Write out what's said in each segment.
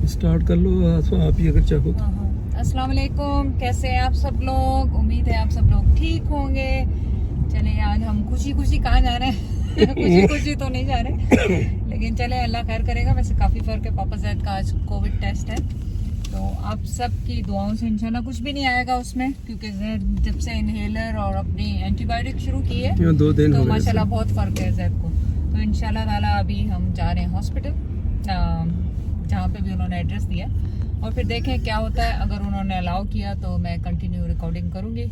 Start कर लो आप ही अगर चाहो। अस्सलाम वालेकुम, कैसे हैं आप सब लोग? उम्मीद है आप सब लोग ठीक होंगे। चले आज हम खुशी खुशी कहाँ जा रहे हैं खुशी खुशी तो नहीं जा रहे लेकिन चले अल्लाह खैर करेगा। वैसे काफ़ी फ़र्क है। पापा जैद का आज कोविड टेस्ट है, तो आप सब की दुआओं से इंशाल्लाह कुछ भी नहीं आएगा उसमें, क्योंकि जैद जब से इनहेलर और अपनी एंटीबायोटिक शुरू की है 2 दिन तो हो गए माशाल्लाह बहुत फ़र्क है जैद को। तो इंशाल्लाह ताला अभी हम जा रहे हैं हॉस्पिटल, जहाँ पे भी उन्होंने एड्रेस दिया, और फिर देखें क्या होता है। अगर उन्होंने अलाउ किया तो मैं कंटिन्यू रिकॉर्डिंग करूंगी,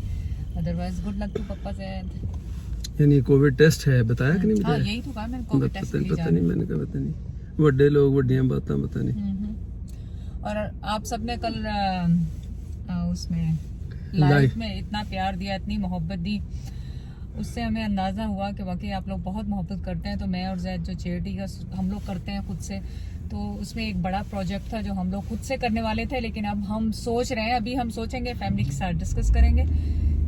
अदरवाइज गुड लक टू पप्पा जैद। यानी कोविड टेस्ट है, बताया कि नहीं बताया? हाँ, यही तो कहा मैंने, कोविड टेस्ट के लिए पता नहीं, मैंने कहा पता नहीं, बड़े लोग बड़ियां बातें पता नहीं। और आप सबने कल उसमें लाइव में इतना प्यार दिया, इतनी मोहब्बत दी, उससे हमें अंदाज़ा हुआ कि वाकई आप लोग बहुत मोहब्बत करते हैं। तो मैं और जैद जो चैरिटी का हम लोग करते हैं खुद से, तो उसमें एक बड़ा प्रोजेक्ट था जो हम लोग खुद से करने वाले थे, लेकिन अब हम सोच रहे हैं, अभी हम सोचेंगे, फैमिली के साथ डिस्कस करेंगे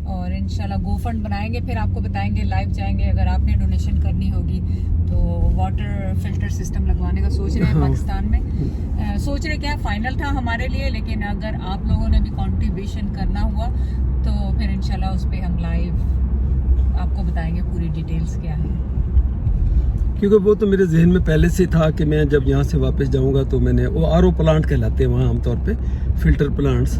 और इंशाल्लाह गो फंड बनाएंगे, फिर आपको बताएंगे, लाइव जाएंगे। अगर आपने डोनेशन करनी होगी तो वाटर फिल्टर सिस्टम लगवाने का सोच रहे हैं पाकिस्तान में। सोच रहे क्या फाइनल था हमारे लिए, लेकिन अगर आप लोगों ने भी कंट्रीब्यूशन करना हुआ तो फिर इंशाल्लाह उस पर हम लाइव आपको बताएंगे पूरी डिटेल्स क्या है। क्योंकि वो तो मेरे जहन में पहले से था कि मैं जब यहाँ से वापस जाऊँगा तो मैंने वो आरओ प्लांट कहलाते हैं वहाँ आमतौर पे, फिल्टर प्लांट्स,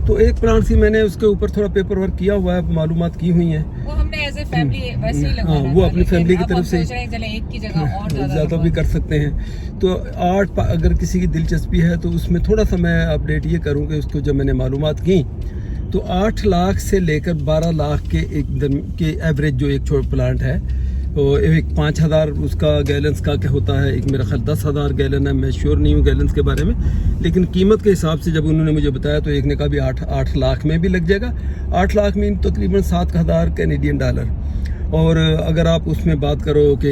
तो एक प्लांट ही मैंने उसके ऊपर थोड़ा पेपर वर्क किया हुआ है, मालूमात की हुई हैं। वो हमने एज ए फैमिली वैसे ही लगवाना हाँ, वो अपनी फैमिली की तरफ से चले एक की जगह और ज़्यादा भी कर सकते हैं। तो आर्ट अगर किसी की दिलचस्पी है तो उसमें थोड़ा सा मैं अपडेट ये करूँ कि उसको जब मैंने मालूमात की तो 8 लाख से लेकर 12 लाख के के एवरेज जो एक छोटा प्लांट है, तो एक 5000 उसका गैलेंस का क्या होता है, एक मेरा ख्याल 10,000 गैलन है, मैं श्योर नहीं हूँ गैलेंस के बारे में, लेकिन कीमत के हिसाब से जब उन्होंने मुझे बताया तो एक ने कहा भी 8 लाख में भी लग जाएगा। 8 लाख में तकरीबन 7,000 कैनेडियन डॉलर। और अगर आप उसमें बात करो कि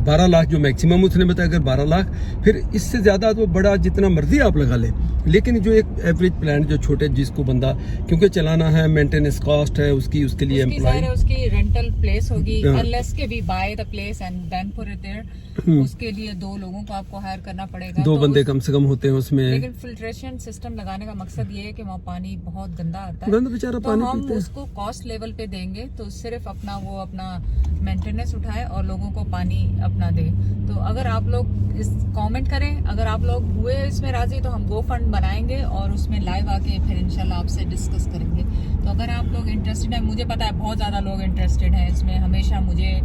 12 लाख जो मैक्सिमम उसने बताया, अगर 12 लाख, फिर इससे ज़्यादा तो बड़ा जितना मर्जी आप लगा लें, लेकिन जो एक एवरेज प्लान जो छोटे जिसको बंदा क्योंकि चलाना है, मेंटेनेंस कॉस्ट है उसकी, उसके लिए एम्प्लॉय, उसकी रेंटल प्लेस होगी, अनलेस के we buy the place and then put it there, उसके लिए 2 लोगों को आपको हायर करना पड़ेगा, 2 बंदे कम से कम होते हैं उसमें। लेकिन फिल्ट्रेशन सिस्टम लगाने का मकसद ये है कि वहाँ पानी बहुत गंदा आता है, गंदा बेचारा तो पानी हम पीते हैं। उसको कॉस्ट लेवल पे देंगे तो सिर्फ अपना वो अपना मेंटेनेंस उठाए और लोगों को पानी अपना दे। तो अगर आप लोग इस कमेंट करें, अगर आप लोग हुए इसमें राजी तो हम गो फंड बनाएंगे और उसमें लाइव आके फिर इंशाल्लाह आपसे डिस्कस करेंगे। तो अगर आप लोग इंटरेस्टेड हैं, मुझे पता है बहुत ज़्यादा लोग इंटरेस्टेड हैं इसमें, हमेशा मुझे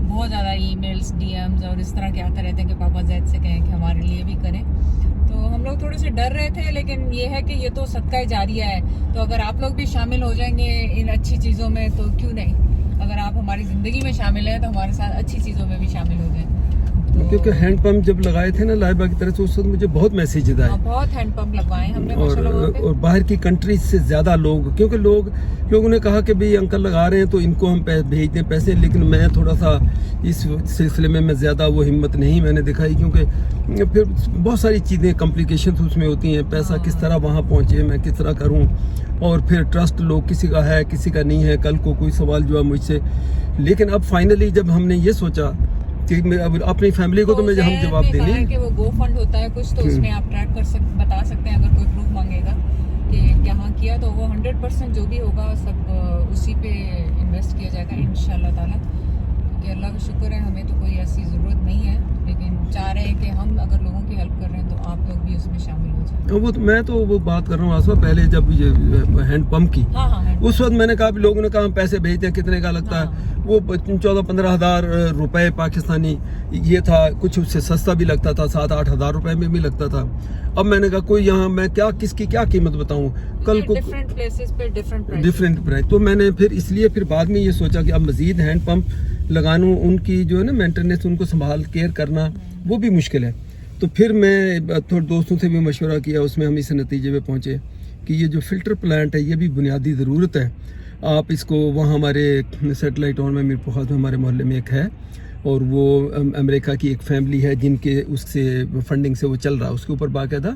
बहुत ज़्यादा ईमेल्स, डीएम्स और इस तरह के आते रहते हैं कि पापा जैद से कहें कि हमारे लिए भी करें। तो हम लोग थोड़े से डर रहे थे, लेकिन ये है कि ये तो सदका जारिया है, तो अगर आप लोग भी शामिल हो जाएंगे इन अच्छी चीज़ों में तो क्यों नहीं। अगर आप हमारी ज़िंदगी में शामिल हैं तो हमारे साथ अच्छी चीज़ों में भी शामिल हो जाएं। तो क्योंकि हैंड पंप जब लगाए थे ना लाइबा की तरफ से, उस वक्त मुझे बहुत मैसेज आए, बहुत हैंड पंप लगवाए हमने माशाल्लाह वहाँ पे। और बाहर की कंट्रीज से ज़्यादा लोग, क्योंकि लोगों ने कहा कि भाई अंकल लगा रहे हैं तो इनको हम भेज दें पैसे, लेकिन मैं थोड़ा सा इस सिलसिले में मैं ज़्यादा वो हिम्मत नहीं मैंने दिखाई, क्योंकि फिर बहुत सारी चीज़ें कॉम्प्लिकेशंस उसमें होती हैं। पैसा किस तरह वहाँ पहुँचे, मैं किस तरह करूँ, और फिर ट्रस्ट लोग किसी का है किसी का नहीं है, कल को कोई सवाल जो है मुझसे। लेकिन अब फाइनली जब हमने ये सोचा कि अपनी फैमिली को तो मैं हम जवाब देंगे कि वो गो फंड होता है कुछ, तो उसमें आप ट्रैक बता सकते हैं, अगर कोई प्रूफ मांगेगा कि यहाँ किया तो वो 100% जो भी होगा सब उसी पे इन्वेस्ट किया जाएगा इंशाल्लाह ताला। क्योंकि अल्लाह का शुक्र है हमें तो कोई ऐसी ज़रूरत नहीं है, लेकिन चाह रहे हैं कि हम अगर लोगों की हेल्प कर रहे हैं तो आप लोग भी उसमें शामिल हो जाए। वो तो मैं तो वो बात कर रहा हूँ आसवा, पहले जब ये हैंड पंप की, उस वक्त मैंने कहा लोगों ने कहा हम पैसे भेजते हैं, कितने का लगता है, वो 14-15 हज़ार रुपए पाकिस्तानी ये था, कुछ उससे सस्ता भी लगता था, 7-8 हज़ार रुपए में भी लगता था। अब मैंने कहा कोई यहाँ मैं किसकी क्या कीमत बताऊँ, कल को डिफरेंट प्लेसेस पे डिफरेंट प्राइस। तो मैंने फिर इसलिए फिर बाद में ये सोचा कि अब मजीद हैंड पंप लगाना, उनकी जो है ना मेंटेनेंस, उनको संभाल केयर करना वो भी मुश्किल है। तो फिर मैं थोड़े दोस्तों से भी मशवरा किया, उसमें हम इस नतीजे पे पहुँचे कि ये जो फ़िल्टर प्लांट है ये भी बुनियादी ज़रूरत है। आप इसको वहाँ हमारे सेटेलाइट टाउन में मीरपुर में हमारे मोहल्ले में एक है, और वो अमेरिका की एक फैमिली है जिनके उससे फंडिंग से वो चल रहा है, उसके ऊपर बाकायदा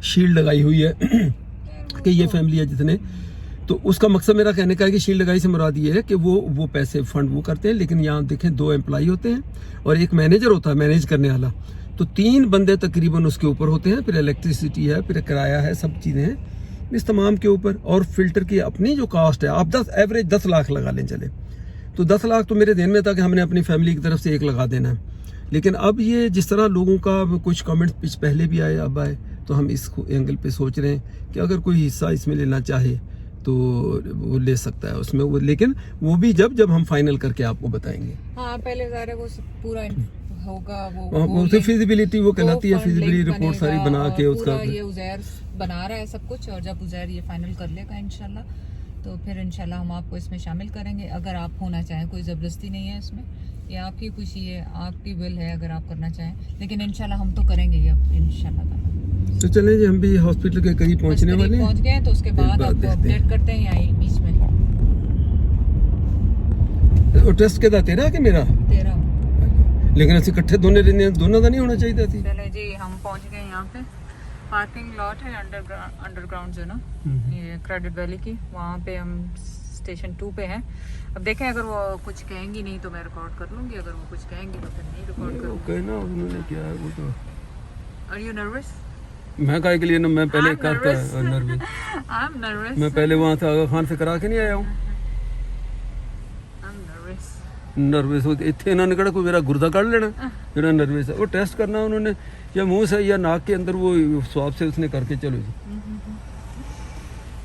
शील्ड लगाई हुई है कि ये फैमिली है जितने, तो उसका मकसद मेरा कहने का है कि शील्ड लगाई से मुराद ये है कि वो पैसे फंड वो करते हैं, लेकिन यहाँ देखें 2 एम्प्लॉई होते हैं और एक मैनेजर होता है मैनेज करने वाला, तो 3 बंदे तकरीबन उसके ऊपर होते हैं, फिर इलेक्ट्रिसिटी है, फिर किराया है, सब चीज़ें हैं इस तमाम के ऊपर। और फिल्टर की अपनी जो कास्ट है, आप 10 एवरेज 10 लाख लगा लें चले, तो 10 लाख तो मेरे ध्यान में था कि हमने अपनी फैमिली की तरफ से 1 लगा देना है। लेकिन अब ये जिस तरह लोगों का कुछ कमेंट्स पिछ पहले भी आए अब आए, तो हम इस एंगल पे सोच रहे हैं कि अगर कोई हिस्सा इसमें लेना चाहे तो वो ले सकता है उसमें वो, लेकिन वो भी जब हम फाइनल करके आपको बताएंगे। हाँ, पहले ज़रा वो पूरा होगा, वो तो फिजिबिलिटी वो कहलाती है, फिजिबिलिटी रिपोर्ट सारी बना के उसका ये उज़ैर बना रहा है सब कुछ, और जब उज़ैर ये फाइनल कर लेगा इंशाल्लाह, तो फिर इंशाल्लाह हम आपको इसमें शामिल करेंगे अगर आप होना चाहें। कोई ज़बरदस्ती नहीं है इसमें, ये आपकी खुशी है, आपकी विल है अगर आप करना चाहें, लेकिन इंशाल्लाह हम तो करेंगे ही अब इंशाल्लाह ताला। तो चलें जी, हम भी हॉस्पिटल के करीब पहुंचने वाले हैं, पहुंच गए हैं, तो उसके बाद आपको अपडेट करते हैं यहाँ बीच में। टेस्ट के तेरा कि मेरा 13, लेकिन ਅਸੀਂ ਇਕੱਠੇ ਦੋਨਾਂ ਦਾ ਨਹੀਂ ਹੋਣਾ ਚਾਹੀਦਾ ਸੀ। चले जी, हम पहुंच गए यहाँ पे। पार्किंग लॉट है अंडरग्राउंड जो ना, ये क्रेडिट वैली की, वहाँ पे हम स्टेशन 2 पे हैं। अब देखें, अगर वो कुछ कहेंगी नहीं तो मैं रिकॉर्ड कर लूँगी, अगर वो कुछ कहेंगी तो फिर नहीं रिकॉर्ड करूँगी। कहना उन्होंने क्या है वो तो। Are you nervous? मैं काहे के लिए ना, मैं पहले करता I'm nervous. मैं पहले वहाँ से आगा खान से करा के नहीं आया हूँ। I'm nervous. नर्वस होते इतने इन्होंने कहा कोई मेरा गुर्दा काट लेना जो नर्वस है। वो टेस्ट करना उन्होंने या मुंह से या नाक के अंदर वो स्वाब से उसने करके चलो जी।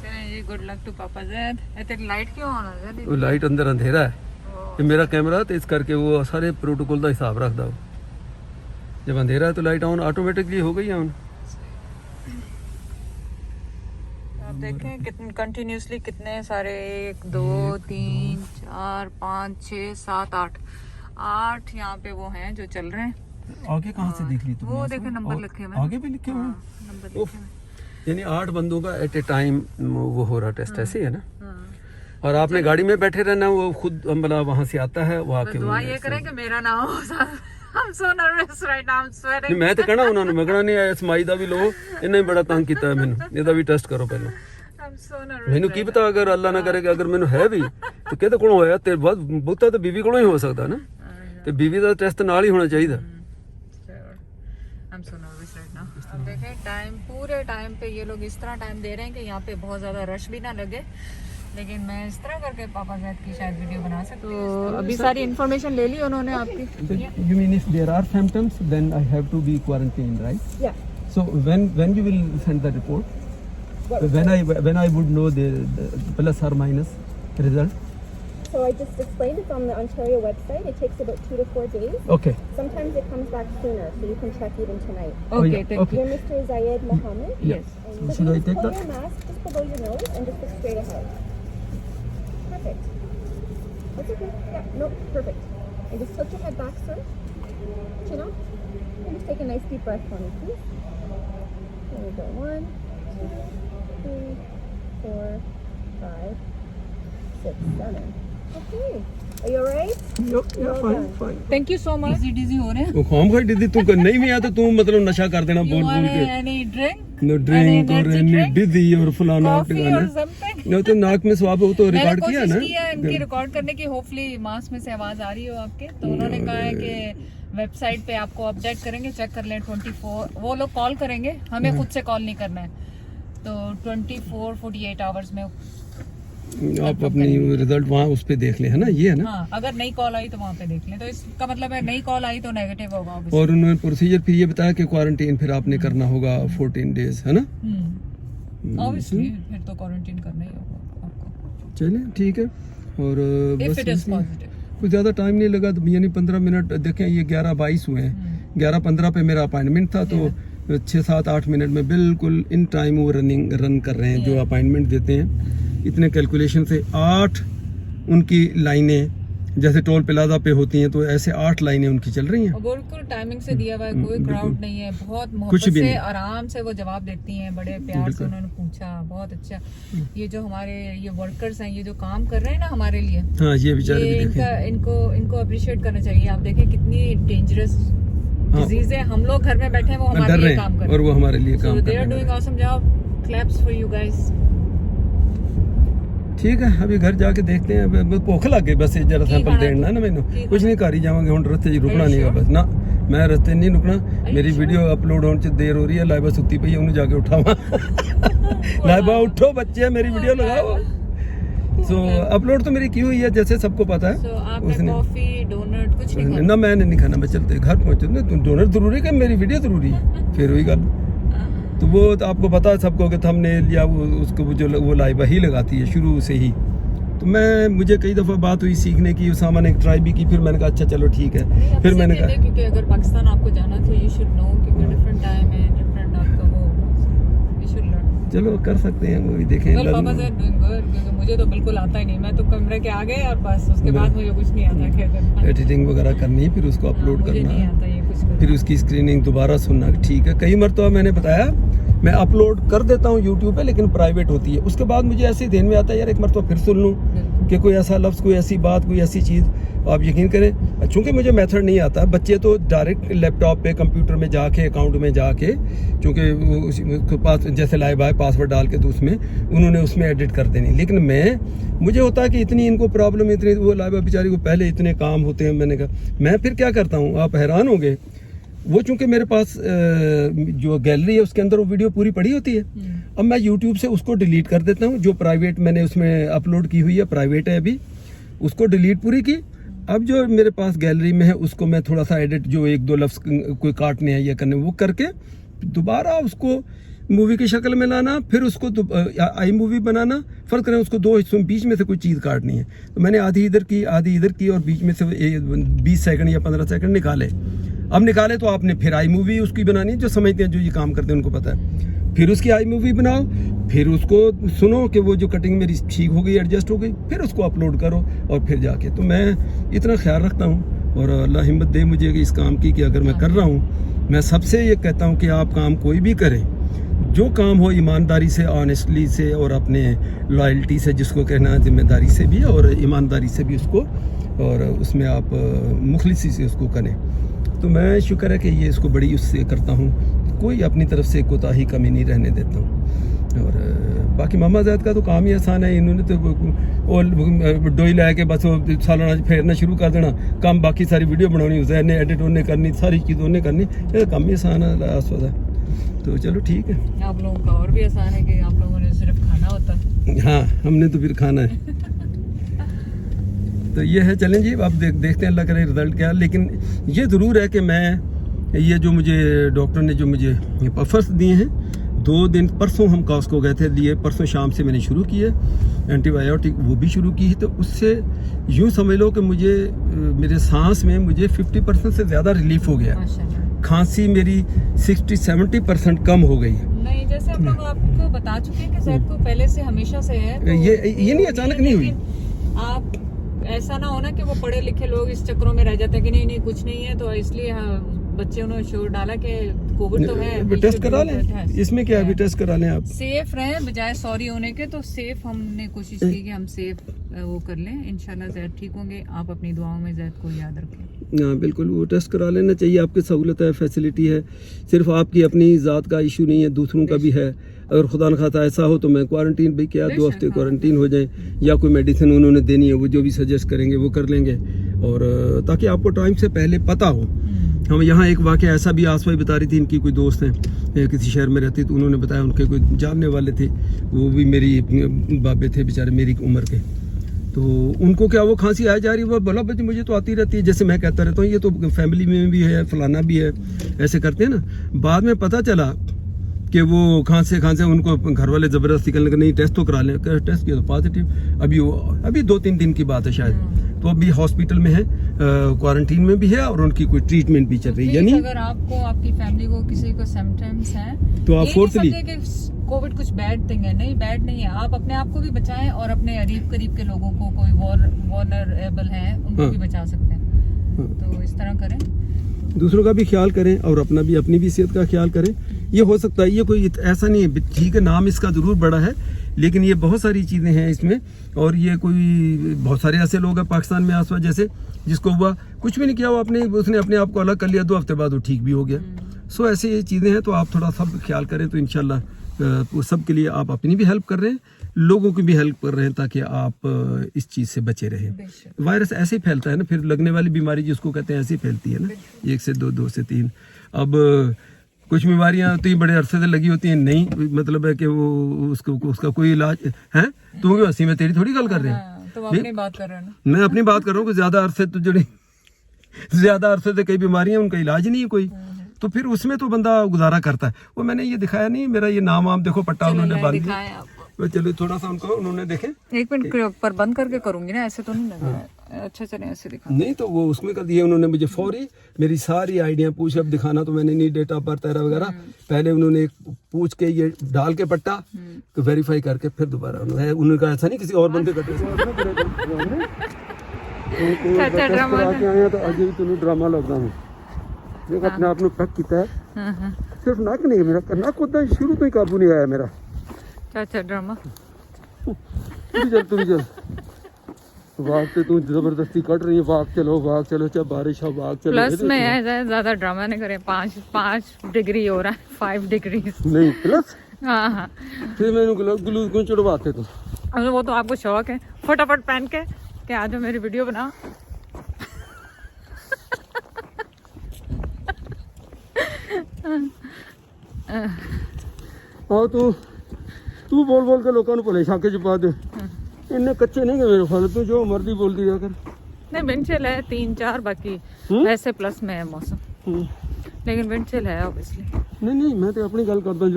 चलें जी, गुड लक टू पापा ज़ैद। तेरी लाइट क्यों ऑन है? वो लाइट अंदर अंधेरा है, ये मेरा कैमरा, तो इस करके वो सारे प्रोटोकॉल का हिसाब रखता हो। जब अंधेरा है तो लाइट ऑन ऑटोमेटिकली हो गई ऑन। आप देखें कितने कंटिन्यूसली कितने सारे 1 2 3 4 5 6 7 8 यहाँ पे वो हैं जो चल रहे हैं। आगे कहाँ से देख ली तुमने? वो देखे नंबर लिखे हुए हैं। आगे भी लिखे हुए हैं, नंबर लिखे हुए हैं। यानी 8 बंदों का एट ए टाइम वो हो रहा टेस्ट, ऐसे ही है ना। हाँ। और आपने गाड़ी में बैठे रहना, वो खुद मतलब वहाँ से आता है वो आके दुआ ये करें कि मेरा ना हो। I'm so nervous right now, I'm sweating. मैं तो कहना उन्होंने, मैं कहना नहीं आया समाई दा भी लो, इन्हें बड़ा तंग किया है मैंने, ਇਹਦਾ ਵੀ ਟੈਸਟ ਕਰੋ ਪਹਿਲਾਂ। I'm so nervous. ਮੈਨੂੰ ਕੀ ਪਤਾ ਅਗਰ ਅੱਲਾ ਨਾ ਕਰੇ ਕਿ ਅਗਰ ਮੈਨੂੰ ਹੈ ਵੀ ਤੇ ਕਿਹਦੇ ਕੋਲੋਂ ਹੋਇਆ, ਤੇ ਬਹੁਤਾ ਤਾਂ ਬੀਵੀ ਕੋਲੋਂ ਹੀ ਹੋ ਸਕਦਾ ਨਾ, ਤੇ ਬੀਵੀ ਦਾ ਟੈਸਟ ਨਾਲ ਹੀ ਹੋਣਾ ਚਾਹੀਦਾ। I'm so nervous right now. अब देखें टाइम, पूरे टाइम पे ये लोग इस तरह टाइम दे रहे हैं कि यहाँ पे बहुत ज़्यादा रश भी ना लगे, लेकिन मैं इस तरह करके पापा ज़ैद की शायद वीडियो बना सकती हूँ। तो अभी सारी इन्फॉर्मेशन ले ली उन्होंने आपकी। You mean if there are symptoms then I have to be quarantined, right? Yeah. So when you will send the report? When I would know the plus or minus result? So I just explained it's on the Ontario website. It takes about 2 to 4 days. Okay. Sometimes it comes back sooner, so you can check even tonight. Okay, thank okay. You're Mr. Zayed Mohammed. Yes. And Should I just take pull that? your mask just below your nose and just look straight ahead. Perfect. That's okay. Yeah, no, perfect. And just tilt your head back, sir. Chin up. And just take a nice deep breath for me, please. There we go. 1, 2, 3, 4, 5, 6, 7. Okay. Are you alright? Yeah, fine. Thank you so much. डिजी हो रहे हैं। वो खाम खा दीदी तू नहीं भी आया तो तू मतलब नशा कर देना बोल बोल के। Any drink? No drink और any dizzy और फलाना Coffee or टिकाना। something? नहीं तो नाक में स्वाब हो तो रिकॉर्ड किया ना। मैंने कोशिश की है इनकी रिकॉर्ड करने की, होपफुली मास्क में से आवाज आ रही हो आपके, तो उन्होंने कहा है कि वेबसाइट पे आपको अपडेट करेंगे, चेक कर लें 24, वो लोग कॉल करेंगे, हमें खुद से कॉल नहीं करना है, तो 24-48 आवर्स में आप अपनी रिजल्ट वहाँ उस पे देख ले, है ना, ये है ना। हाँ, अगर नई कॉल आई तो वहाँ पे देख लें, तो इसका मतलब है नई कॉल आई तो नेगेटिव होगा obviously। और उन्होंने प्रोसीजर फिर ये बताया कि क्वारंटीन फिर आपने करना होगा 14 डेज, है ना। ऑब्वियसली फिर तो क्वारंटीन करना ही होगा आपको। चलें ठीक है। और If बस it is इसमें positive। कुछ ज़्यादा टाइम नहीं लगा, तो यानी 15 मिनट देखें, ये 11:22 हुए हैं, 11:15 पे मेरा अपॉइंटमेंट था, तो 6-7-8 मिनट में बिल्कुल इन टाइम वो रन कर रहे हैं जो अपॉइंटमेंट देते हैं। इतने कैलकुलेशन से 8 उनकी लाइनें जैसे टोल प्लाजा पे होती हैं, तो ऐसे 8 लाइनें उनकी चल रही हैं। और बिल्कुल टाइमिंग से दिया हुआ है, कोई क्राउड नहीं है, बहुत कुछ मोहब्बत भी से नहीं। आराम से वो जवाब देती हैं, बड़े प्यार से उन्होंने पूछा, बहुत अच्छा। ये जो हमारे ये वर्कर्स हैं, ये जो काम कर रहे हैं ना हमारे लिए, हाँ, ये बेचारे ये भी देखें। इनको अप्रिशिएट करना चाहिए। आप देखें कितनी डेंजरस डिजीज है, हम लोग घर में बैठे हैं, वो हमारे डर रहे लिए काम कर हैं रहे और वो हमारे लिए काम हैं। कर दे आर रहे डूइंग हैं। Awesome job, claps for you guys. ठीक है अभी घर जाके देखते हैं भूख लग गई बस जरा सैंपल देना ना मैंने कुछ नहीं कर ही जावांगे हुण रस्ते च रुकना नहीं बस ना मैं रस्ते नहीं रुकना मेरी वीडियो अपलोड होने च देर हो रही है लाइबा सुती पई है उन्हें जाके उठावा लाइबा उठो बच्चे मेरी वीडियो लगाओ सो अपलोड तो मेरी की हुई है जैसे सबको पता है उसने कॉफी डोनट कुछ नहीं ना मैंने नहीं खाना मैं चलते घर पहुंचे ना तो डोनट जरूरी है मेरी वीडियो जरूरी है फिर वही गल तो वो तो आपको पता है सबको कि थंबनेल या उसको वो जो वो लाइबा ही लगाती है शुरू से ही तो मैं मुझे कई दफ़ा बात हुई सीखने की उसामा ने ट्राई भी की फिर मैंने कहा अच्छा चलो ठीक है फिर मैंने कहा क्योंकि अगर पाकिस्तान आपको जाना तो यू शुड नो क्योंकि डिफरेंट टाइम है डिफरेंट आपका वो यू शुड लर्न चलो कर सकते हैं वो भी देखें वेल पापा से डूइंग गुड क्योंकि मुझे तो बिल्कुल आता ही नहीं मैं तो कमरे के आगे और बस उसके बाद मुझे कुछ नहीं आता खैर एडिटिंग वगैरह करनी है फिर उसको अपलोड मुझे करना नहीं है आता ये कुछ फिर उसकी स्क्रीनिंग दोबारा सुनना ठीक है कई मरतबा मैंने बताया मैं अपलोड कर देता हूँ यूट्यूब पे लेकिन प्राइवेट होती है उसके बाद मुझे ऐसे ही ध्यान में आता है यार एक मरतबा फिर सुन लूँ कि कोई ऐसा लफ्ज़ कोई ऐसी बात कोई ऐसी चीज़ आप यकीन करें चूँकि मुझे मेथड नहीं आता बच्चे तो डायरेक्ट लैपटॉप पे कंप्यूटर में जाके अकाउंट में जाके चूँकि उसके पास जैसे लाइव आए पासवर्ड डाल के तो उसमें उन्होंने उसमें एडिट कर देनी लेकिन मैं मुझे होता है कि इतनी इनको प्रॉब्लम इतनी वो लाइव बेचारी को पहले इतने काम होते हैं मैंने कहा मैं फिर क्या करता हूँ आप हैरान होंगे वो चूंकि मेरे पास जो गैलरी है उसके अंदर वो वीडियो पूरी पड़ी होती है अब मैं यूट्यूब से उसको डिलीट कर देता हूँ जो प्राइवेट मैंने उसमें अपलोड की हुई है प्राइवेट है अभी उसको डिलीट पूरी की अब जो मेरे पास गैलरी में है उसको मैं थोड़ा सा एडिट जो एक दो लफ्ज़ कोई काटने हैं या करने वो करके दोबारा उसको मूवी की शक्ल में लाना फिर उसको आई मूवी बनाना फ़र्क करें उसको दो हिस्सों बीच में से कोई चीज़ काटनी है तो मैंने आधी इधर की और बीच में से 20 सेकंड या 15 सेकंड निकाले अब निकाले तो आपने फिर आई मूवी उसकी बनानी जो समझते हैं जो ये काम करते हैं उनको पता है फिर उसकी आई मूवी बनाओ फिर उसको सुनो कि वो जो कटिंग मेरी ठीक हो गई एडजस्ट हो गई फिर उसको अपलोड करो और फिर जाके तो मैं इतना ख्याल रखता हूँ और अल्लाह हिम्मत दे मुझे कि इस काम की कि अगर मैं कर रहा हूँ मैं सबसे ये कहता हूँ कि आप काम कोई भी करें जो काम हो ईमानदारी से ऑनेस्टली से और अपने लॉयल्टी से जिसको कहना जिम्मेदारी से भी और ईमानदारी से भी उसको और उसमें आप मुखलिसी से उसको करें तो मैं शुक्र है कि ये इसको बड़ी उससे करता हूँ कोई अपनी तरफ से कोताही कमी नहीं रहने देता हूँ और बाकी मामा ज़ैद का तो काम ही आसान है इन्होंने तो वो डोई ला के बस वो सालाना फेरना शुरू कर देना काम बाकी सारी वीडियो बनानी जैद ने एडिट उन्हें करनी सारी चीज़ उन्हें करनी ये काम ही आसान है आसवादा तो चलो ठीक है आप लोगों का और भी आसान है कि आप लोगों ने सिर्फ खाना होता है हाँ हमने तो फिर खाना है तो ये है चलें जी अब देखते हैं अल्लाह करे रिजल्ट क्या लेकिन ये ज़रूर है कि मैं ये जो मुझे डॉक्टर ने जो मुझे पफर्स दिए हैं 2 दिन परसों हम कॉस्को गए थे लिए परसों शाम से मैंने शुरू किए एंटीबायोटिक वो भी शुरू की तो उससे यूँ समझ लो कि मुझे मेरे सांस में मुझे 50% से ज़्यादा रिलीफ हो गया खांसी मेरी 60-70% कम हो गई नहीं जैसे हम लोग आपको बता चुके हैं कि ज़ैद को पहले से हमेशा से है तो ये नहीं अचानक नहीं हुई आप ऐसा ना होना कि वो पढ़े लिखे लोग इस चक्रों में रह जाते हैं कि नहीं नहीं कुछ नहीं है तो इसलिए बच्चे उन्होंने शोर डाला कि कोविड तो है टेस्ट करा लें इसमें क्या अभी टेस्ट करा लें आप सेफ रहें बजाय सॉरी होने के तो सेफ हमने कोशिश की कि हम सेफ वो कर लें इंशाल्लाह ज़ैद ठीक होंगे आप अपनी दुआओं में ज़ैद को याद रखें हाँ बिल्कुल वो टेस्ट करा लेना चाहिए आपकी सहूलत है फैसिलिटी है सिर्फ आपकी अपनी ज़ात का इशू नहीं है दूसरों का भी है अगर खुदा न खासा ऐसा हो तो मैं क्वारंटीन भी क्या 2 हफ्ते क्वारंटीन हो जाए या कोई मेडिसिन उन्होंने देनी है वो जो भी सजेस्ट करेंगे वो कर लेंगे और ताकि आपको टाइम से पहले पता हो हम यहाँ एक वाक़या ऐसा भी आसवाई बता रही थी इनकी कोई दोस्त हैं किसी शहर में रहती तो उन्होंने बताया उनके कोई जानने वाले थे वो भी मेरी बाबे थे बेचारे मेरी उम्र के तो उनको क्या वो खांसी आ जा रही है वो बोला बच्चे मुझे तो आती रहती है जैसे मैं कहता रहता हूँ ये तो फैमिली में भी है फलाना भी है ऐसे करते हैं ना बाद में पता चला कि वो खांसे उनको घर वाले ज़बरदस्ती करने का नहीं टेस्ट तो करा लें टेस्ट किया तो पॉजिटिव अभी 2-3 दिन की बात है शायद तो अभी हॉस्पिटल में है क्वारंटीन में भी है और उनकी कोई ट्रीटमेंट भी चल रही है यानी अगर आपको आपकी फैमिली को किसी को सिम्टम्स हैं तो आप फोर्सली कोविड कुछ बैड थिंग है नहीं बैड नहीं है आप अपने आप को भी बचाएं और अपने करीब के लोगों को कोई वल्नरेबल हैं उनको भी बचा सकते हैं तो इस तरह करें दूसरों का भी ख्याल करें और अपनी भी सेहत का ख्याल करें ये हो सकता है ये कोई ऐसा नहीं है ठीक है नाम इसका ज़रूर बड़ा है लेकिन ये बहुत सारी चीज़ें हैं इसमें और ये कोई बहुत सारे ऐसे लोग हैं पाकिस्तान में आसपास जैसे जिसको हुआ कुछ भी नहीं किया उसने अपने आप को अलग कर लिया 2 हफ्ते बाद वो ठीक भी हो गया सो ऐसे ये चीज़ें हैं तो आप थोड़ा सब ख्याल करें तो इंशाल्लाह वो सब के लिए आप अपनी भी हेल्प कर रहे हैं, लोगों की भी हेल्प कर रहे हैं, ताकि आप इस चीज़ से बचे रहें। बेशक। वायरस ऐसे ही फैलता है ना, फिर लगने वाली बीमारी जिसको कहते हैं ऐसे ही फैलती है ना, 1 से 2, 2 से 3। अब कुछ बीमारियां होती हैं बड़े अरसे से लगी होती हैं, नहीं मतलब है कि वो उसका कोई इलाज है। तू क्यों हंसी में, तेरी थोड़ी गल कर रहे हैं, हाँ, तो अपनी बात कर रहे हैं ना। मैं अपनी बात कर रहा हूँ कि ज़्यादा अरसे तो जो ज़्यादा अरसे से कई बीमारियां उनका इलाज नहीं है कोई, तो फिर उसमें तो बंदा गुजारा करता है। वो मैंने ये दिखाया नहीं, मेरा ये नाम वाम देखो, पट्टा उन्होंने बांध दिया। दिखाएं आपको। चलो थोड़ा सा उनको उन्होंने देखे, 1 मिनट पर बंद करके करूंगी ना, ऐसे तो नहीं लगा। अच्छा चले ऐसे दिखा। नहीं तो वो उसमें कर दिए उन्होंने मुझे फौरी, मेरी सारी आइडिया पूछ, अब दिखाना तो मैंने नहीं, डेट ऑफ बर्थ वगैरह पहले उन्होंने पूछ के ये डाल के पट्टा वेरीफाई करके फिर दोबारा उन्होंने कहा ऐसा नहीं किसी और बंदे कटे तो अजय भी तुम्हें ड्रामा लगता हूँ देख, अपने आप में पैक किया है, सिर्फ नक नहीं, मेरा नक उतना शुरू तो ही काबू नहीं आया मेरा। चाचा ड्रामा तू भी चल भाग से तू जबरदस्ती कट रही है, भाग चलो चाहे बारिश हो, भाग चलो। प्लस में है, ज्यादा ड्रामा नहीं करे। 5 डिग्री हो रहा है, 5 डिग्री नहीं प्लस। हाँ फिर मैंने ग्लू क्यों चढ़वाते तो, अब वो तो आपको शौक है, फटाफट पहन के आ जाओ, मेरी वीडियो बनाओ। हाँ तू बोल के लोगों को भले छाके च पा दे, इन्ने कच्चे नहीं गए मेरे ख्याल, तू जो मर्जी बोल दिया कर। नहीं विंड चिल है 3-4, बाकी वैसे प्लस में है मौसम, लेकिन विंड चिल है ऑब्वियसली। नहीं मैं तो अपनी गल करता हूँ,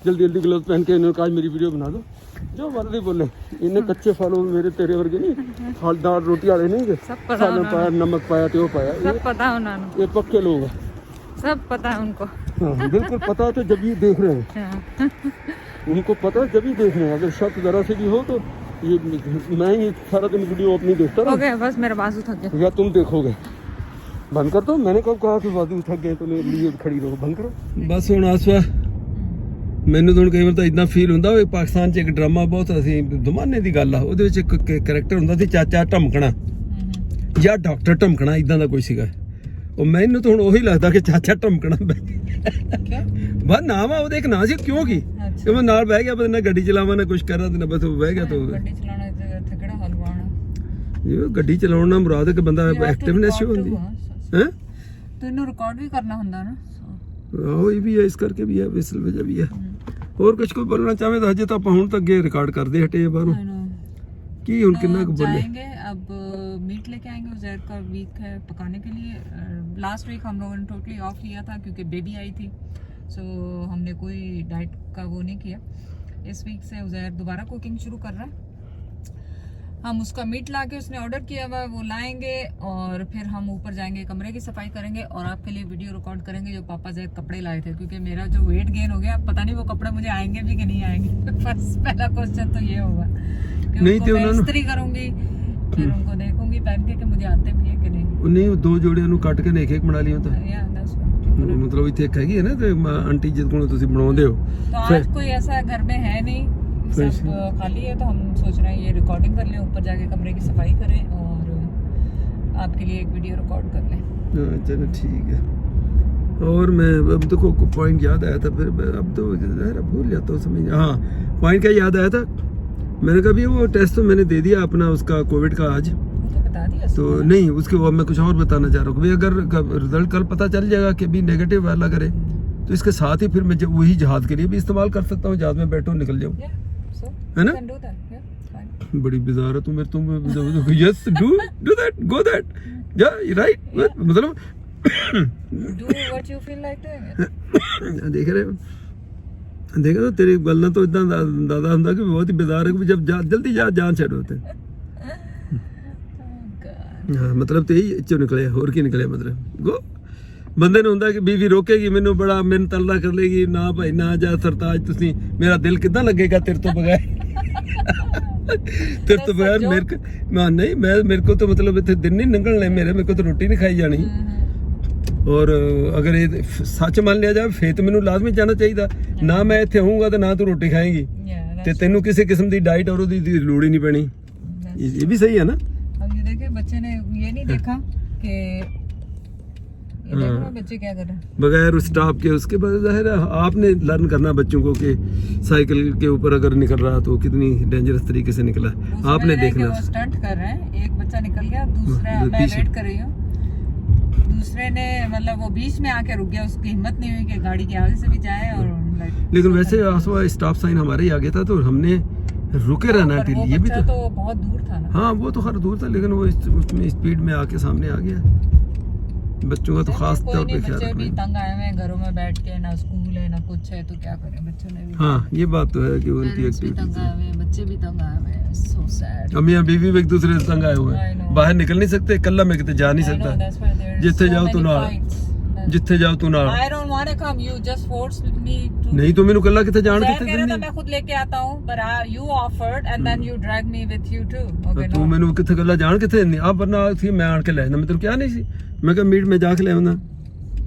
जल्दी ग्लव्स पहन के इन्होंने कहा मेरी वीडियो बना दो, जो मर्जी बोले। इन्हें कच्चे फलो मेरे तेरे वर्गे नहीं, दाल रोटी वाले नहीं, सब पता सालन पाया, नमक पाया, त्यो पाया, सब पता है उन्होंने, ये पक्के लोग हैं। सब पता है उनको। हाँ, बिल्कुल पता है, तो जब ये देख रहे हैं हाँ। उनको पता है, जब ही देख रहे हैं। अगर शक जरा से भी हो तो ये मैं ही सारा दिन वीडियो अपनी देखता हो रहा, गया बस, मेरा बाजू थक गया। या तुम देखोगे। बंद कर दो, मैंने कब कहा कि बाजू थक गए तो मेरे लिए खड़ी रहो, बंद करो बस। ਹੁਣ ਆਸਵਾ ਮੈਨੂੰ ਤਾਂ ਕਈ ਵਾਰ ਤਾਂ ਇਦਾਂ ਫੀਲ ਹੁੰਦਾ ਵੀ ਪਾਕਿਸਤਾਨ 'ਚ ਇੱਕ ਡਰਾਮਾ ਬਹੁਤ ਅਸੀਂ ਜ਼ਮਾਨੇ ਦੀ ਗੱਲ ਆ, ਉਹਦੇ ਵਿੱਚ ਇੱਕ ਕੈਰੈਕਟਰ ਹੁੰਦਾ ਸੀ ਚਾਚਾ ਢਮਕਣਾ ਜਾਂ ਡਾਕਟਰ ਢਮਕਣਾ, ਇਦਾਂ ਦਾ ਕੋਈ ਸੀਗਾ। ਉਹ ਮੈਨੂੰ ਤਾਂ ਹੁਣ ਉਹੀ ਲੱਗਦਾ ਕਿ ਚਾਚਾ ਢਮਕਣਾ ਬਸ ਨਾਮ ਆ ਉਹਦਾ, ਇੱਕ ਨਾਂ ਸੀ ਕਿਉਂ ਕੀ ਕਿ ਮੈਂ ਨਾਲ ਬਹਿ ਗਿਆ, ਪਤਾ ਨਾ ਗੱਡੀ ਚਲਾਵਾਂ ਨਾ ਕੁਝ ਕਰਾਂ ਤੇ ਨਾ ਬਸ ਉਹ ਬਹਿ ਗਿਆ। ਤਾਂ ਗੱਡੀ ਚਲਾਉਣਾ ਇੱਥੇ ਕਿਹੜਾ ਹਲਵਾਣਾ, ਇਹ ਗੱਡੀ ਚਲਾਉਣ ਨਾਲ ਮੁਰਾਦ ਹੈ ਕਿ ਬੰਦਾ ਐਕਟਿਵਨੈਸ ਹੁੰਦੀ ਹੈ। ਤੈਨੂੰ ਰਿਕਾਰਡ ਵੀ ਕਰਨਾ ਹੁੰਦਾ ਨਾ। ਆਹੋ ਇਹ ਵੀ ਹੈ, ਇਸ ਕਰਕੇ ਵੀ ਹੈ, ਇਸ ਵਜ੍ਹਾ ਵੀ ਹੈ। ਹੋਰ ਕੁਝ ਕੋਈ बोलना चाहे तो हजे तो आप ਹੁਣ तक ਅੱਗੇ रिकॉर्ड करते हटे हैं बाहरों की ਹੁਣ कितना कुछ बोले। जाएंगे अब मीट लेके आएंगे, उजैर का वीक है पकाने के लिए। लास्ट वीक हम लोगों ने टोटली ऑफ लिया था क्योंकि बेबी आई थी, सो हमने कोई डाइट का वो नहीं किया। इस वीक से उजैर दोबारा कुकिंग शुरू कर रहा है। हम उसका मीट ला के, उसने ऑर्डर किया हुआ, वो लाएंगे और फिर हम ऊपर जाएंगे, कमरे की सफाई करेंगे और आपके लिए वीडियो रिकॉर्ड करेंगे जो पापा जैद कपड़े लाए थे, क्योंकि मेरा जो वेट गेन हो गया, पता नहीं वो कपड़े मुझे आएंगे भी कि नहीं आएंगे। फर्स्ट पहला क्वेश्चन तो ये होगा कि नहीं तो मैं इस्त्री करूंगी, फिर उनको देखूंगी पहन के कि मुझे आते भी है कि नहीं। नहीं वो 2 जोड़िਆਂ ਨੂੰ ਕੱਟ ਕੇ ਨੇ ਇੱਕ ਬਣਾ ਲਿਆ ਤਾਂ मतलब ਇੱਥੇ ਇੱਕ ਹੈਗੀ ਹੈ ਨਾ ਤੇ ਆਂਟੀ ਜਿਸ ਕੋਲੋਂ ਤੁਸੀਂ ਬਣਾਉਂਦੇ ਹੋ। तो आज कोई ऐसा घर में है नहीं, सब खाली है, तो हम सोच रहे हैं ये रिकॉर्डिंग कर लें, ऊपर जाके कमरे की सफाई करें और आपके लिए एक वीडियो रिकॉर्ड कर लें। चलो ठीक है। और मैं अब देखो पॉइंट याद आया था, फिर अब तो भूल जाता हूँ समझ। हाँ पॉइंट क्या याद आया था, मैंने कहा भी वो टेस्ट तो मैंने दे दिया अपना उसका कोविड का आज, तो बता दिया तो नहीं उसके बाद मैं कुछ और बताना चाह रहा हूँ। भाई अगर रिजल्ट कल पता चल जाएगा कि भी नेगेटिव वाला करे तो इसके साथ ही फिर मैं वही जहाज के लिए भी इस्तेमाल कर सकता हूँ, जहाज में बैठो निकल जाऊँ, है ना। बड़ी बिजार है तुम yes do that go that या राइट, मतलब Do what you feel like doing it. देख रहे देखा तो तेरी गल तो इतना दादा ਹੁੰਦਾ कि बहुत ही बिजार है कि जब जल्दी जान छड़ो ते। हाँ मतलब तो यही चो निकले, होर की निकले, मतलब गो ਬੰਦੇ ਨੂੰ ਹੁੰਦਾ ਕਿ ਬੀਵੀ ਰੋਕੇਗੀ ਮੈਨੂੰ, ਬੜਾ ਮੈਨੂੰ ਤਲਦਾ ਕਰ ਲੇਗੀ, ਨਾ ਭਾਈ ਨਾ ਜਾ ਸਰਤਾਜ, ਤੁਸੀਂ ਮੇਰਾ ਦਿਲ ਕਿੱਦਾਂ ਲੱਗੇਗਾ ਤੇਰੇ ਤੋਂ ਬਗੈਰ। ਤੇਰੇ ਤੋਂ ਬਗੈਰ ਮੇਰੇ ਕੋ तो मतलब इतने दिन नहीं निकलने मेरे को तो रोटी नहीं खाई जानी। और अगर ये सच मान लिया जाए फिर तो मैंने लाजमी जाना चाहिए, ना मैं इतने होऊंगा तो ना तू रोटी खाएगी ते तेनू किसी किस्म की डाइट और उसकी लोड़ ही नहीं पैनी। ये भी सही है ना। अब ये देखे बच्चे ने ये नहीं देखा कि ये देख रहे हो बच्चे क्या कर रहे हैं। बगैर स्टॉप के। उसके बाद जाहिर है आपने लर्न करना बच्चों को कि साइकिल के ऊपर अगर निकल रहा तो कितनी डेंजरस तरीके से निकला, आपने देखना। वो स्टंट कर रहे हैं, एक बच्चा निकल गया, दूसरा मैं वेट कर रही हूँ, दूसरे ने मतलब वो बीच में आके रुक गया, उसकी हिम्मत नहीं हुई कि गाड़ी के आगे से भी जाए और लेकिन वैसे आसवा स्टॉप साइन हमारे ही आगे था तो हमने रुके रहना टिल, ये भी तो बहुत दूर था ना। हाँ वो तो खैर दूर था, लेकिन वो उसमें स्पीड में आके सामने आ गया। बच्चों का तो खास तौर पे ख्याल बच्चे भी रखना। तंग आए हुए हैं घरों में बैठ के, ना स्कूल है ना कुछ है, तो क्या करें बच्चों ने भी। हाँ ये बात तो है कि उनकी Parents भी तंग आए हुए हैं, बच्चे भी तंग आए हुए हैं, so sad। हम यहाँ बीवी भी एक दूसरे से तंग आए हुए I हैं, know। बाहर निकल नहीं सकते, कल्ला में कितने जा नहीं I know, सकता, that's why there is जिथे so जाओ तू many ना, fights। जिथे जाओ तू ना। I don't want to come, you just forced me to। नहीं तो मैंने कल्ला कितने जान ज़ाहिर कितने कह रहा था दिन मैं खुद लेके आता हूँ, but you offered and then you dragged me with you too। Okay, तू no। मैंने कितने कल्ला जान कितने नहीं आप वरना थी मैं आन के ले मैं तेन क्या नहीं सी मैं कहा मीट में जाके ले आना,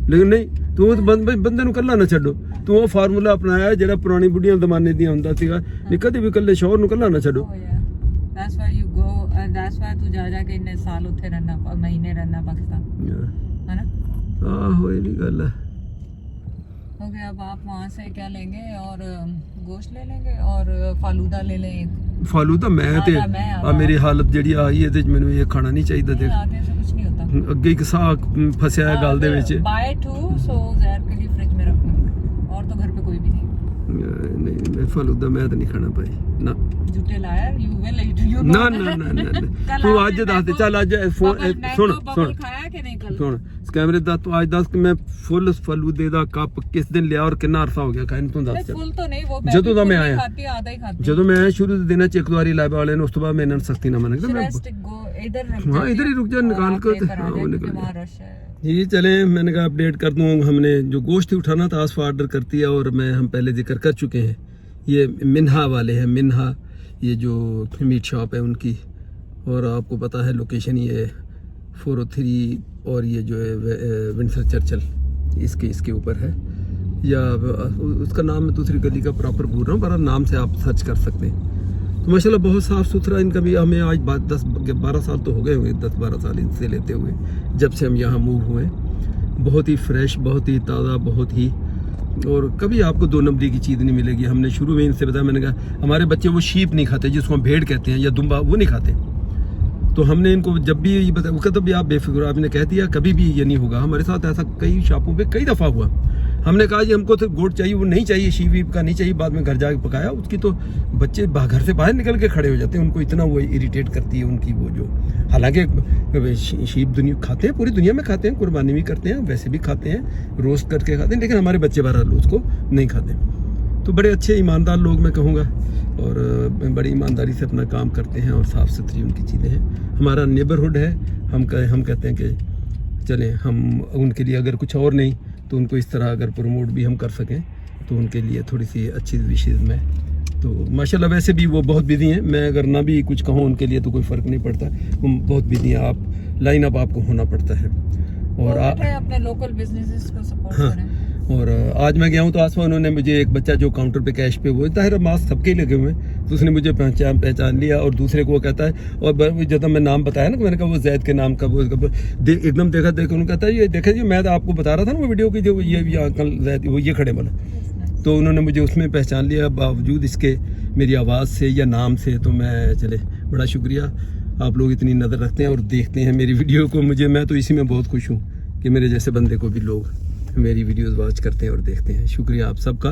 लेकिन नहीं तू तो बंदे ਨੂੰ ਕੱਲਾ ਨਾ ਛੱਡੋ। ਤੂੰ ਉਹ ਫਾਰਮੂਲਾ ਅਪਣਾਇਆ ਜਿਹੜਾ ਪੁਰਾਣੀ ਬੁੱਢੀਆਂ ਜ਼ਮਾਨੇ ਦੀਆਂ ਹੁੰਦਾ ਸੀਗਾ, ਨਹੀਂ ਕਦੇ ਵੀ ਕੱਲੇ ਸ਼ੌਹਰ ਨੂੰ ਕੱਲਾ ਨਾ ਛੱਡੋ। Oh, yeah. That's why you go and that's why तू जा के इतने साल उत्थे रहना, महीने रहना पाकिस्तान, है ना। ਆਹੋ ਇਹ ਵੀ ਗੱਲ ਹੈ। ओके अब आप वहाँ से क्या लेंगे, और गोश्त ले लेंगे और फालूदा ले लें। फालूदा मैं ਤੇ ਆ ਮੇਰੀ ਹਾਲਤ ਜਿਹੜੀ ਆਈ ਇਹਦੇ ਚ ਮੈਨੂੰ ਇਹ ਖਾਣਾ ਨਹੀਂ ਚਾਹੀਦਾ। ਦੇਖ आधे से कुछ नहीं होता। ਅੱਗੇ ਇੱਕ ਸਾਹ ਫਸਿਆ ਹੈ ਗਲ ਦੇ ਵਿੱਚ। बाय टू सो जहर के लिए फ्रिज में रखो, और तो घर पे कोई भी नहीं। नहीं मैं फालूदा मैं तो नहीं खाना भाई ना। झूठे liar, you will eat, you ना ना ना ना तू आज दस दे चल आज फोन सुन सुन खाया कि नहीं कल? सुन कैमरे दा तू आज दस कि मैं फुल फालूदे दा कप किस दिन लिया और कितना अरसा हो गया खाने तू दस चल। फुल तो नहीं, वो ਜਦੋਂ ਦਾ ਮੈਂ ਆਇਆ खाती आधा ही खाती। ਜਦੋਂ ਮੈਂ ਆਇਆ ਸ਼ੁਰੂ ਦੇ ਦਿਨਾਂ ਚ ਇੱਕ ਵਾਰੀ ਲਾਇਬ ਵਾਲੇ ਨੇ ਉਸ ਤੋਂ ਬਾਅਦ ਮੈਂ ਇਹਨਾਂ ਨੂੰ ਸਖਤੀ ਨਾ ਮੰਨਦਾ मैं इधर हाँ इधर ही रुक जा निकाल कर हाँ वो निकल वहाँ रश है। जी चले मैंने कहा अपडेट कर दूँ। हमने जो गोश्त उठाना था आसफा ऑर्डर करती है और मैं हम पहले जिक्र कर चुके हैं, ये मिन्हा वाले हैं, मिन्हा ये जो मीट शॉप है उनकी, और आपको पता है लोकेशन ये 403 और ये जो है विंडसर चर्चिल इसके ऊपर है, या उसका नाम मैं दूसरी गली का प्रॉपर भूल रहा हूँ, पर नाम से आप सर्च कर सकते हैं। तो माशाल्लाह बहुत साफ़ सुथरा इनका भी, हमें आज 10-12 साल तो हो गए हुए, 10-12 साल इनसे लेते हुए जब से हम यहाँ मूव हुए। बहुत ही फ्रेश, बहुत ही ताज़ा, बहुत ही, और कभी आपको दो नंबरी की चीज़ नहीं मिलेगी। हमने शुरू में इनसे बताया, मैंने कहा हमारे बच्चे वो शीप नहीं खाते जिसको हम भेड़ कहते हैं या दुम्बा, वो नहीं खाते। तो हमने इनको जब भी ये बताया, वो कहता भी आप बेफिक्र, आपने कह दिया कभी भी ये नहीं होगा। हमारे साथ ऐसा कई शॉपों पे कई दफ़ा हुआ। हमने कहा जी हमको तो गोट चाहिए, वो नहीं चाहिए, शीप वीप का नहीं चाहिए। बाद में घर जाके पकाया उसकी, तो बच्चे घर से बाहर निकल के खड़े हो जाते हैं, उनको इतना वो इरिटेट करती है उनकी वो जो, हालांकि शीप दुनिया खाते हैं, पूरी दुनिया में खाते हैं, कुर्बानी भी करते हैं, वैसे भी खाते हैं, रोस्ट करके खाते हैं, लेकिन हमारे बच्चे बहरहाल उसको नहीं खाते। तो बड़े अच्छे ईमानदार लोग मैं कहूँगा, और बड़ी ईमानदारी से अपना काम करते हैं, और साफ़ सुथरी उनकी चीज़ें हैं। हमारा नेबरहुड है, हम कहते हैं कि चलें हम उनके लिए अगर कुछ और नहीं तो उनको इस तरह अगर प्रमोट भी हम कर सकें तो उनके लिए थोड़ी सी अच्छी विशेष में। तो माशाल्लाह वैसे भी वो बहुत बिजी हैं, मैं अगर ना भी कुछ कहूँ उनके लिए तो कोई फ़र्क नहीं पड़ता, वो बहुत बिजी हैं। आप लाइन अप आपको होना पड़ता है, और अपने लोकल बिजनेसेस को सपोर्ट करें। और आज मैं गया हूँ तो आसमान उन्होंने मुझे एक बच्चा जो काउंटर पे कैश पे, वो जाहिर मास्क सबके ही लगे हुए हैं, तो उसने मुझे पहचान लिया, और दूसरे को वो कहता है, और जब मैं नाम बताया ना, मैंने कहा वो जैद के नाम का, वो एकदम देखा उन्होंने कहता है ये देखा जी मैं तो आपको बता रहा था ना वो वीडियो की, जो ये अंकल जैद वो ये खड़े वाला, तो उन्होंने मुझे उसमें पहचान लिया बावजूद इसके मेरी आवाज़ से या नाम से। तो मैं चले बड़ा शुक्रिया, आप लोग इतनी नज़र रखते हैं और देखते हैं मेरी वीडियो को। मैं तो इसी में बहुत खुश हूँ कि मेरे जैसे बंदे को भी लोग मेरी वीडियोस वॉच करते हैं और देखते हैं। शुक्रिया आप सबका।